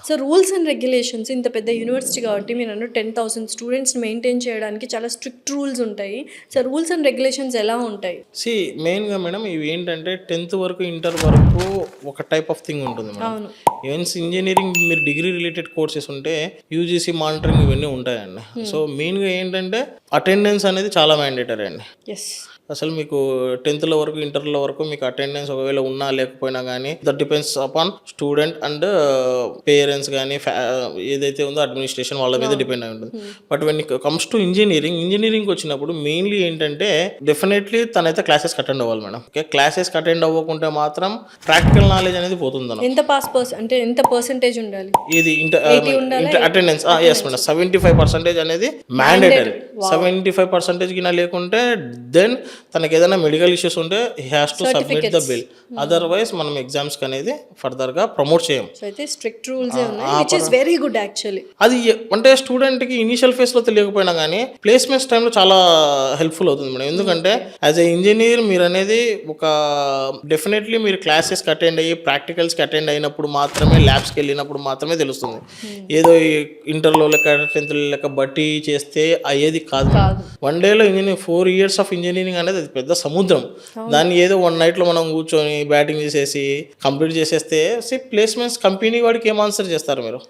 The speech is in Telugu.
సో రూల్స్ అండ్ రెగ్యులేషన్స్ ఇంత పెద్ద యూనివర్సిటీ కాబట్టి మీరు అన్న 10,000 స్టూడెంట్స్ని మెయింటైన్ చేయడానికి చాలా స్ట్రిక్ట్ రూల్స్ ఉంటాయి. సో రూల్స్ అండ్ రెగ్యులేషన్స్ ఎలా ఉంటాయి? మెయిన్గా మేడం ఇవి ఏంటంటే 10th వరకు ఇంటర్ వరకు ఒక టైప్ ఆఫ్ థింగ్ ఉంటుంది మేడం. అవును. ఈవెన్స్ ఇంజనీరింగ్ మీరు డిగ్రీ రిలేటెడ్ కోర్సెస్ ఉంటే యూజీసీ మానిటరింగ్ ఇవన్నీ ఉంటాయండి. సో మెయిన్గా ఏంటంటే అటెండెన్స్ అనేది చాలా మ్యాండేటరీ అండి. ఎస్. అసలు మీకు 10th వరకు ఇంటర్లో వరకు మీకు అటెండెన్స్ ఒకవేళ ఉన్నా లేకపోయినా కానీ that depends upon student and parents కానీ ఏదైతే ఉందో అడ్మినిస్ట్రేషన్ వాళ్ళ మీద డిపెండ్ అయి ఉంటుంది. But when comes to engineering వచ్చినప్పుడు మెయిన్లీ ఏంటంటే డెఫినెట్లీ తనైతే క్లాసెస్కి అటెండ్ అవ్వాలి మేడం. ఓకే, క్లాసెస్కి అటెండ్ అవ్వకుంటే మాత్రం ప్రాక్టికల్ నాలెడ్జ్ అనేది పోతుంది అన్న. ఎంత అంటే ఎంత పర్సెంటేజ్ ఉండాలి? ఇది ఇంటర్ అటెండెన్స్ ఎస్ మేడం. 75% అనేది మ్యాండేటరీ. 75% కింద లేకుంటే దెన్ తనకి ఏదైనా మెడికల్ ఇష్యూస్ ఉంటే he has to submit the bill. Otherwise మనం ఎగ్జామ్స్ అనేది ఫర్దర్గా ప్రమోట్ చేయం. సో అయితే స్ట్రిక్ట్ రూల్స్ ఉన్నాయి, which is very good actually. అది అంటే స్టూడెంట్కి ఇనిషియల్ ఫేస్లో తెలియకపోయినా కానీ ప్లేస్మెంట్స్ టైంలో చాలా హెల్ప్ఫుల్ అవుతుంది మేడం. ఎందుకంటే యాజ్ ఎ ఇంజనీర్ మీరు అనేది ఒక డెఫినెట్లీ మీరు క్లాసెస్కి అటెండ్ అయ్యి ప్రాక్టికల్స్కి అటెండ్ అయినప్పుడు మాత్రమే ల్యాబ్స్కి వెళ్ళినప్పుడు మాత్రమే తెలుస్తుంది. ఏదో ఇంటర్లో లెక్క 10th లెక్క బట్టి చేస్తే అయ్యేది కాదు. 1 డేలో ఇంజనీరింగ్ 4 years ఆఫ్ ఇంజనీరింగ్ అనేది అది పెద్ద సముద్రం. దాన్ని ఏదో 1 నైట్లో మనం కూర్చొని బ్యాటింగ్ చేసేసి కంప్లీట్ చేసేస్తే ప్లేస్మెంట్స్ కంపెనీ వాడికి ఏం ఆన్సర్ చేస్తారు మీరు?